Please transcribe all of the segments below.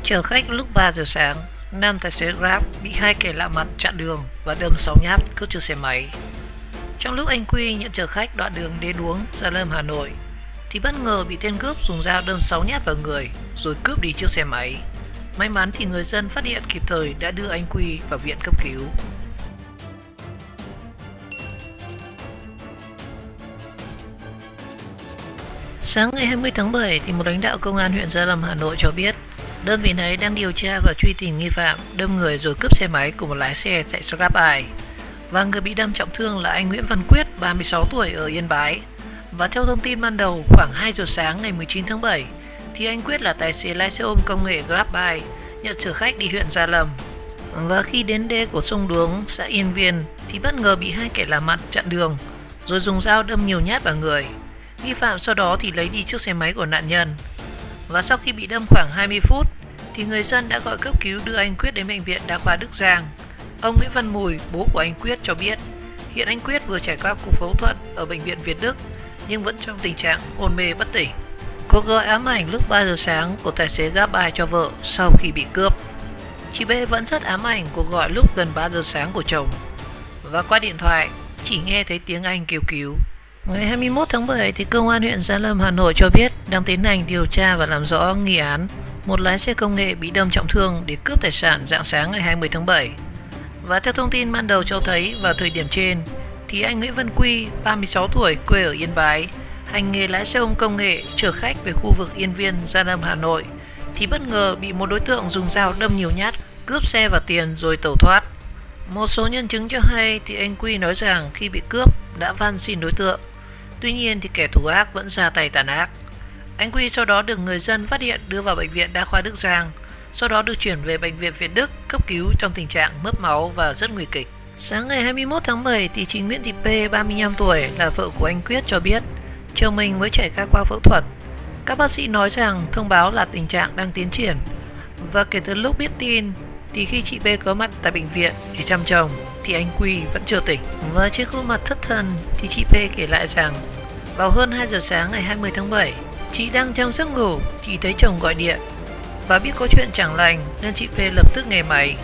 Chở khách lúc 3 giờ sáng, nam tài xế Grab bị hai kẻ lạ mặt chặn đường và đâm 6 nhát cướp chiếc xe máy. Trong lúc anh Quy nhận chở khách đoạn đường Đế Đuống, Gia Lâm, Hà Nội, thì bất ngờ bị tên cướp dùng dao đâm 6 nhát vào người rồi cướp đi chiếc xe máy. May mắn thì người dân phát hiện kịp thời đã đưa anh Quy vào viện cấp cứu. Sáng ngày 20 tháng 7 thì một lãnh đạo công an huyện Gia Lâm, Hà Nội cho biết đơn vị này đang điều tra và truy tìm nghi phạm đâm người rồi cướp xe máy của một lái xe chạy Grab. Và người bị đâm trọng thương là anh Nguyễn Văn Quyết, 36 tuổi ở Yên Bái. Và theo thông tin ban đầu, khoảng 2 giờ sáng ngày 19 tháng 7 thì anh Quyết là tài xế lái xe ôm công nghệ Grab nhận chở khách đi huyện Gia Lâm. Và khi đến đê của sông Đuống, xã Yên Viên thì bất ngờ bị hai kẻ lạ mặt chặn đường rồi dùng dao đâm nhiều nhát vào người. Nghi phạm sau đó thì lấy đi chiếc xe máy của nạn nhân. Và sau khi bị đâm khoảng 20 phút thì người dân đã gọi cấp cứu đưa anh Quyết đến bệnh viện Đa khoa Đức Giang. Ông Nguyễn Văn Mùi, bố của anh Quyết cho biết hiện anh Quyết vừa trải qua cuộc phẫu thuật ở bệnh viện Việt Đức nhưng vẫn trong tình trạng hôn mê bất tỉnh. Cuộc gọi ám ảnh lúc 3 giờ sáng của tài xế Grab cho vợ sau khi bị cướp. Chị B vẫn rất ám ảnh cuộc gọi lúc gần 3 giờ sáng của chồng. Và qua điện thoại chỉ nghe thấy tiếng anh kêu cứu. Ngày 21 tháng 7 thì Công an huyện Gia Lâm, Hà Nội cho biết đang tiến hành điều tra và làm rõ nghi án một lái xe công nghệ bị đâm trọng thương để cướp tài sản rạng sáng ngày 20 tháng 7. Và theo thông tin ban đầu cho thấy vào thời điểm trên thì anh Nguyễn Văn Quy, 36 tuổi, quê ở Yên Bái, hành nghề lái xe ôm công nghệ chở khách về khu vực Yên Viên, Gia Lâm, Hà Nội thì bất ngờ bị một đối tượng dùng dao đâm nhiều nhát, cướp xe và tiền rồi tẩu thoát. Một số nhân chứng cho hay thì anh Quy nói rằng khi bị cướp đã van xin đối tượng. Tuy nhiên thì kẻ thủ ác vẫn ra tay tàn ác. Anh Quy sau đó được người dân phát hiện đưa vào bệnh viện Đa khoa Đức Giang, sau đó được chuyển về bệnh viện Việt Đức cấp cứu trong tình trạng mất máu và rất nguy kịch. Sáng ngày 21 tháng 7 thì chị Nguyễn Thị P, 35 tuổi là vợ của anh Quyết cho biết chồng mình mới trải qua phẫu thuật. Các bác sĩ nói rằng thông báo là tình trạng đang tiến triển. Và kể từ lúc biết tin thì khi chị P có mặt tại bệnh viện để chăm chồng thì anh Quy vẫn chưa tỉnh. Và trên khuôn mặt thất thần thì chị P kể lại rằng vào hơn 2 giờ sáng ngày 20 tháng 7, chị đang trong giấc ngủ thì thấy chồng gọi điện và biết có chuyện chẳng lành nên chị P lập tức nghe máy.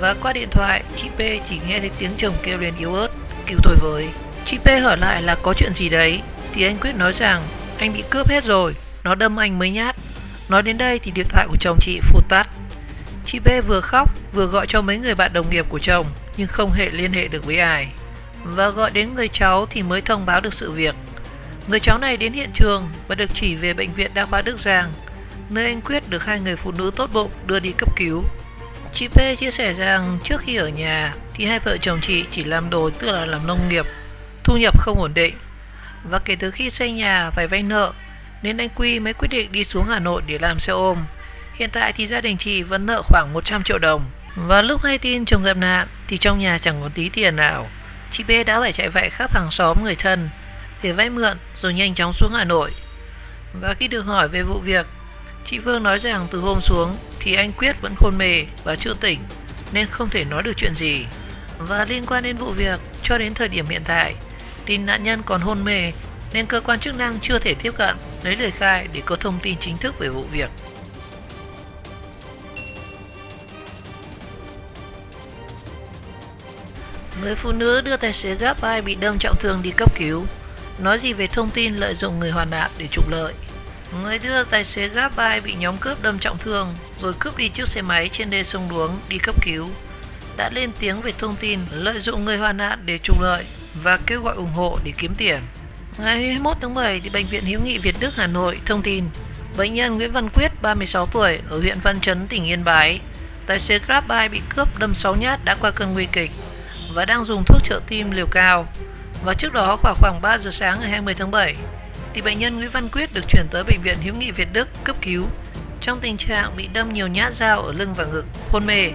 Và qua điện thoại, chị P chỉ nghe thấy tiếng chồng kêu lên yếu ớt, cứu tôi với. Chị P hỏi lại là có chuyện gì đấy thì anh Quyết nói rằng anh bị cướp hết rồi, nó đâm anh mấy nhát. Nói đến đây thì điện thoại của chồng chị phụt tắt. Chị P vừa khóc vừa gọi cho mấy người bạn đồng nghiệp của chồng nhưng không hề liên hệ được với ai. Và gọi đến người cháu thì mới thông báo được sự việc. Người cháu này đến hiện trường và được chỉ về bệnh viện Đa khoa Đức Giang, nơi anh Quyết được hai người phụ nữ tốt bụng đưa đi cấp cứu. Chị P chia sẻ rằng trước khi ở nhà thì hai vợ chồng chị chỉ làm đồ, tức là làm nông nghiệp, thu nhập không ổn định. Và kể từ khi xây nhà phải vay nợ nên anh Quy mới quyết định đi xuống Hà Nội để làm xe ôm. Hiện tại thì gia đình chị vẫn nợ khoảng 100 triệu đồng. Và lúc hay tin chồng gặp nạn thì trong nhà chẳng có tí tiền nào. Chị B đã phải chạy vạy khắp hàng xóm người thân để vay mượn rồi nhanh chóng xuống Hà Nội. Và khi được hỏi về vụ việc, chị Phương nói rằng từ hôm xuống thì anh Quyết vẫn hôn mê và chưa tỉnh nên không thể nói được chuyện gì. Và liên quan đến vụ việc, cho đến thời điểm hiện tại thì nạn nhân còn hôn mê nên cơ quan chức năng chưa thể tiếp cận lấy lời khai để có thông tin chính thức về vụ việc. Người phụ nữ đưa tài xế Grab bị đâm trọng thương đi cấp cứu. Nói gì về thông tin lợi dụng người hoàn nạn để trục lợi. Người đưa tài xế Grab bị nhóm cướp đâm trọng thương rồi cướp đi chiếc xe máy trên đê sông Đuống đi cấp cứu đã lên tiếng về thông tin lợi dụng người hoàn nạn để trục lợi và kêu gọi ủng hộ để kiếm tiền. Ngày 21 tháng 7 thì Bệnh viện Hữu nghị Việt Đức Hà Nội thông tin bệnh nhân Nguyễn Văn Quyết, 36 tuổi ở huyện Văn Chấn, tỉnh Yên Bái, tài xế Grab bị cướp đâm 6 nhát đã qua cơn nguy kịch và đang dùng thuốc trợ tim liều cao. Và trước đó khoảng 3 giờ sáng ngày 20 tháng 7 thì bệnh nhân Nguyễn Văn Quyết được chuyển tới Bệnh viện Hữu nghị Việt Đức cấp cứu trong tình trạng bị đâm nhiều nhát dao ở lưng và ngực, hôn mê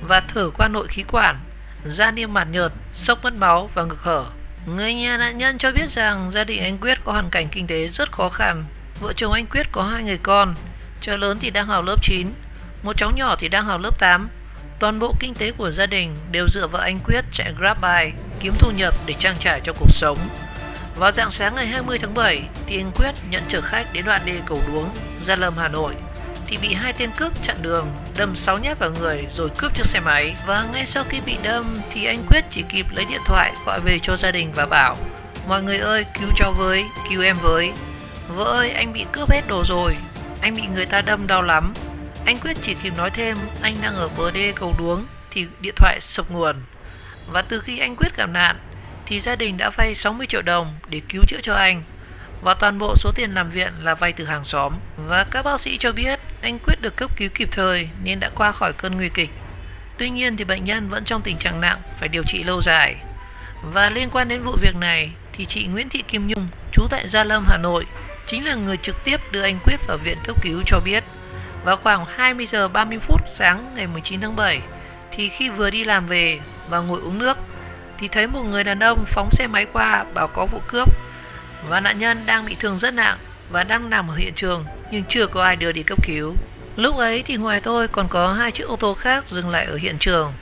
và thở qua nội khí quản, da niêm mạc nhợt, sốc mất máu và ngực hở. Người nhà nạn nhân cho biết rằng gia đình anh Quyết có hoàn cảnh kinh tế rất khó khăn. Vợ chồng anh Quyết có 2 người con, cháu lớn thì đang học lớp 9, một cháu nhỏ thì đang học lớp 8. Toàn bộ kinh tế của gia đình đều dựa vào anh Quyết chạy Grab kiếm thu nhập để trang trải cho cuộc sống. Vào rạng sáng ngày 20 tháng 7 thì anh Quyết nhận chở khách đến đoạn đê Cầu Đuống, Gia Lâm, Hà Nội thì bị hai tên cướp chặn đường, đâm 6 nhát vào người rồi cướp chiếc xe máy. Và ngay sau khi bị đâm thì anh Quyết chỉ kịp lấy điện thoại gọi về cho gia đình và bảo: mọi người ơi, cứu cháu với, cứu em với. Vợ ơi, anh bị cướp hết đồ rồi, anh bị người ta đâm đau lắm. Anh Quyết chỉ kịp nói thêm anh đang ở bờ đê cầu Đuống thì điện thoại sập nguồn. Và từ khi anh Quyết gặp nạn thì gia đình đã vay 60 triệu đồng để cứu chữa cho anh. Và toàn bộ số tiền nằm viện là vay từ hàng xóm. Và các bác sĩ cho biết anh Quyết được cấp cứu kịp thời nên đã qua khỏi cơn nguy kịch. Tuy nhiên thì bệnh nhân vẫn trong tình trạng nặng, phải điều trị lâu dài. Và liên quan đến vụ việc này thì chị Nguyễn Thị Kim Nhung, trú tại Gia Lâm, Hà Nội, chính là người trực tiếp đưa anh Quyết vào viện cấp cứu cho biết vào khoảng 20 giờ 30 phút sáng ngày 19 tháng 7 thì khi vừa đi làm về và ngồi uống nước thì thấy một người đàn ông phóng xe máy qua bảo có vụ cướp, và nạn nhân đang bị thương rất nặng và đang nằm ở hiện trường nhưng chưa có ai đưa đi cấp cứu. Lúc ấy thì ngoài tôi còn có 2 chiếc ô tô khác dừng lại ở hiện trường.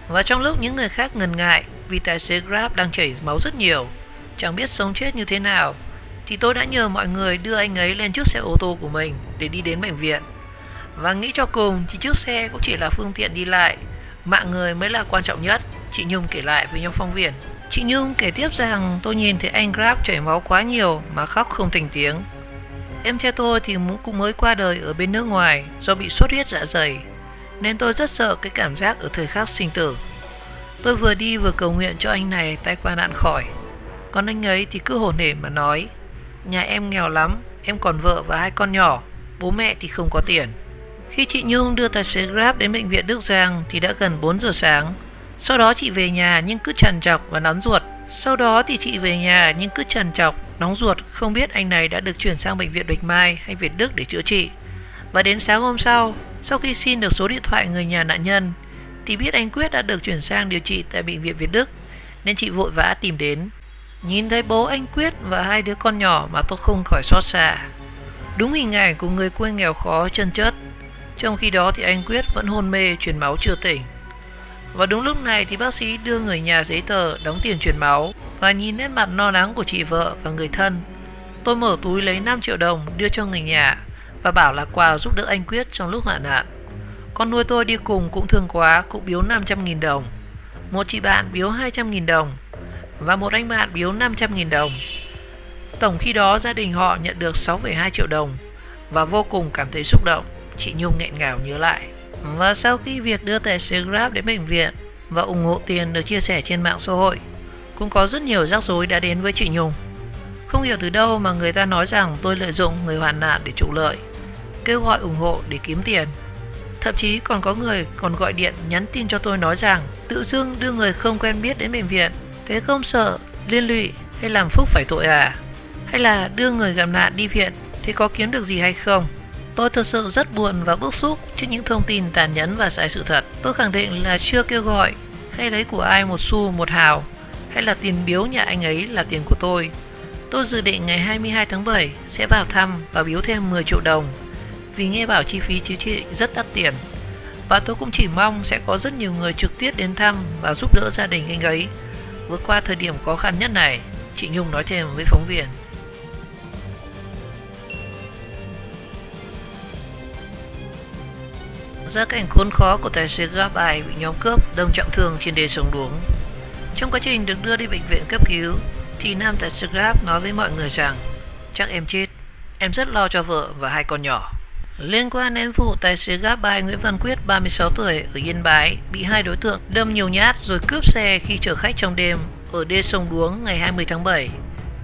Và trong lúc những người khác ngần ngại vì tài xế Grab đang chảy máu rất nhiều, chẳng biết sống chết như thế nào, thì tôi đã nhờ mọi người đưa anh ấy lên chiếc xe ô tô của mình để đi đến bệnh viện. Và nghĩ cho cùng thì chiếc xe cũng chỉ là phương tiện đi lại, mạng người mới là quan trọng nhất, chị Nhung kể lại với nhóm phóng viên. Chị Nhung kể tiếp rằng tôi nhìn thấy anh Grab chảy máu quá nhiều mà khóc không thành tiếng. Em trai tôi thì cũng mới qua đời ở bên nước ngoài do bị xuất huyết dạ dày, nên tôi rất sợ cái cảm giác ở thời khắc sinh tử. Tôi vừa đi vừa cầu nguyện cho anh này tai qua nạn khỏi. Còn anh ấy thì cứ hổn hển mà nói: nhà em nghèo lắm, em còn vợ và 2 con nhỏ, bố mẹ thì không có tiền. Khi chị Nhung đưa tài xế Grab đến bệnh viện Đức Giang thì đã gần 4 giờ sáng. Sau đó chị về nhà nhưng cứ trằn trọc và nóng ruột không biết anh này đã được chuyển sang bệnh viện Bạch Mai hay Việt Đức để chữa trị. Và đến sáng hôm sau khi xin được số điện thoại người nhà nạn nhân thì biết anh Quyết đã được chuyển sang điều trị tại bệnh viện Việt Đức, nên chị vội vã tìm đến. Nhìn thấy bố anh Quyết và 2 đứa con nhỏ mà tôi không khỏi xót xa. Đúng hình ảnh của người quê nghèo khó chân chất. Trong khi đó thì anh Quyết vẫn hôn mê, truyền máu chưa tỉnh. Và đúng lúc này thì bác sĩ đưa người nhà giấy tờ đóng tiền truyền máu. Và nhìn nét mặt lo lắng của chị vợ và người thân, tôi mở túi lấy 5 triệu đồng đưa cho người nhà và bảo là quà giúp đỡ anh Quyết trong lúc hoạn nạn. Con nuôi tôi đi cùng cũng thương quá, cũng biếu 500.000 đồng. Một chị bạn biếu 200.000 đồng và một anh bạn biếu 500.000 đồng. Tổng khi đó gia đình họ nhận được 6,2 triệu đồng và vô cùng cảm thấy xúc động, chị Nhung nghẹn ngào nhớ lại. Và sau khi việc đưa tài xế Grab đến bệnh viện và ủng hộ tiền được chia sẻ trên mạng xã hội, cũng có rất nhiều rắc rối đã đến với chị Nhung. Không hiểu từ đâu mà người ta nói rằng tôi lợi dụng người hoạn nạn để trục lợi, kêu gọi ủng hộ để kiếm tiền. Thậm chí còn có người còn gọi điện nhắn tin cho tôi nói rằng tự dưng đưa người không quen biết đến bệnh viện, thế không sợ liên lụy hay làm phúc phải tội à? Hay là đưa người gặp nạn đi viện, thế có kiếm được gì hay không? Tôi thực sự rất buồn và bức xúc trước những thông tin tàn nhẫn và sai sự thật. Tôi khẳng định là chưa kêu gọi hay lấy của ai một xu một hào, hay là tiền biếu nhà anh ấy là tiền của tôi. Tôi dự định ngày 22 tháng 7 sẽ vào thăm và biếu thêm 10 triệu đồng vì nghe bảo chi phí chữa trị rất đắt tiền. Và tôi cũng chỉ mong sẽ có rất nhiều người trực tiếp đến thăm và giúp đỡ gia đình anh ấy vượt qua thời điểm khó khăn nhất này, chị Nhung nói thêm với phóng viên. Gia cảnh khốn khó của tài xế Grabbuy bị nhóm cướp đâm trọng thương trên đê sông Đuống. Trong quá trình được đưa đi bệnh viện cấp cứu thì nam tài xế Grab nói với mọi người rằng: chắc em chết, em rất lo cho vợ và 2 con nhỏ. Liên quan đến vụ tài xế Grabbuy Nguyễn Văn Quyết 36 tuổi ở Yên Bái bị 2 đối tượng đâm nhiều nhát rồi cướp xe khi chở khách trong đêm ở đê sông Đuống ngày 20 tháng 7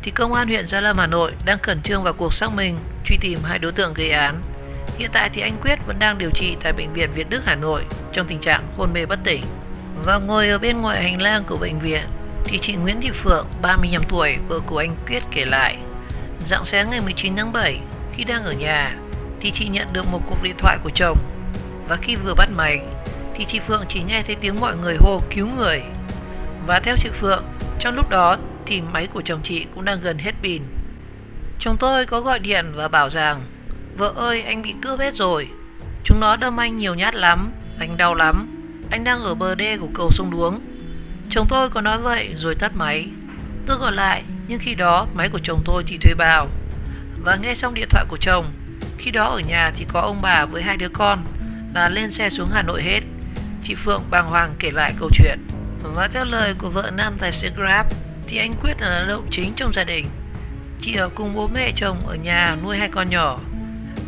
thì công an huyện Gia Lâm, Hà Nội đang khẩn trương vào cuộc xác minh truy tìm 2 đối tượng gây án. Hiện tại thì anh Quyết vẫn đang điều trị tại bệnh viện Việt Đức, Hà Nội trong tình trạng hôn mê bất tỉnh. Và ngồi ở bên ngoài hành lang của bệnh viện thì chị Nguyễn Thị Phượng, 35 tuổi, vợ của anh Quyết kể lại: rạng sáng ngày 19 tháng 7 khi đang ở nhà thì chị nhận được một cuộc điện thoại của chồng, và khi vừa bắt máy thì chị Phượng chỉ nghe thấy tiếng mọi người hô cứu người. Và theo chị Phượng, trong lúc đó thì máy của chồng chị cũng đang gần hết pin. Chồng tôi có gọi điện và bảo rằng: vợ ơi, anh bị cướp hết rồi, chúng nó đâm anh nhiều nhát lắm, anh đau lắm, anh đang ở bờ đê của cầu sông Đuống. Chồng tôi có nói vậy rồi tắt máy. Tôi gọi lại nhưng khi đó máy của chồng tôi thì thuê bao. Và nghe xong điện thoại của chồng Khi đó ở nhà thì có ông bà với 2 đứa con là lên xe xuống Hà Nội hết. Chị Phượng bàng hoàng kể lại câu chuyện. Và theo lời của vợ nam tài xế Grab thì anh Quyết là lao động chính trong gia đình. Chị ở cùng bố mẹ chồng ở nhà nuôi 2 con nhỏ.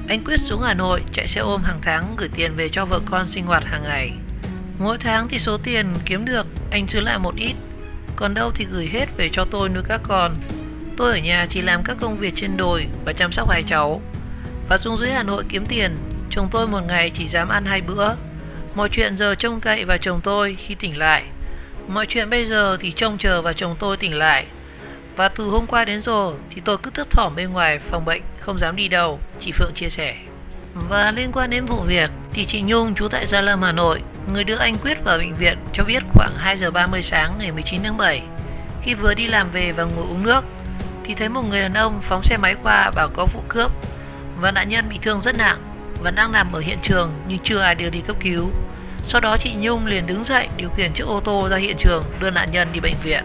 Anh Quyết xuống Hà Nội chạy xe ôm hàng tháng gửi tiền về cho vợ con sinh hoạt hàng ngày. Mỗi tháng thì số tiền kiếm được anh giữ lại một ít, còn đâu thì gửi hết về cho tôi nuôi các con. Tôi ở nhà chỉ làm các công việc trên đồi và chăm sóc 2 cháu. Và xuống dưới Hà Nội kiếm tiền, chồng tôi một ngày chỉ dám ăn 2 bữa. Mọi chuyện giờ trông cậy vào chồng tôi khi tỉnh lại. Mọi chuyện bây giờ thì trông chờ vào chồng tôi tỉnh lại. Và từ hôm qua đến giờ thì tôi cứ thấp thỏm bên ngoài phòng bệnh, không dám đi đâu, chị Phượng chia sẻ. Và liên quan đến vụ việc thì chị Nhung trú tại Gia Lâm, Hà Nội, người đưa anh Quyết vào bệnh viện cho biết khoảng 2 giờ 30 sáng ngày 19 tháng 7, khi vừa đi làm về và ngồi uống nước thì thấy một người đàn ông phóng xe máy qua bảo có vụ cướp và nạn nhân bị thương rất nặng và đang nằm ở hiện trường nhưng chưa ai đưa đi cấp cứu. Sau đó chị Nhung liền đứng dậy điều khiển chiếc ô tô ra hiện trường đưa nạn nhân đi bệnh viện.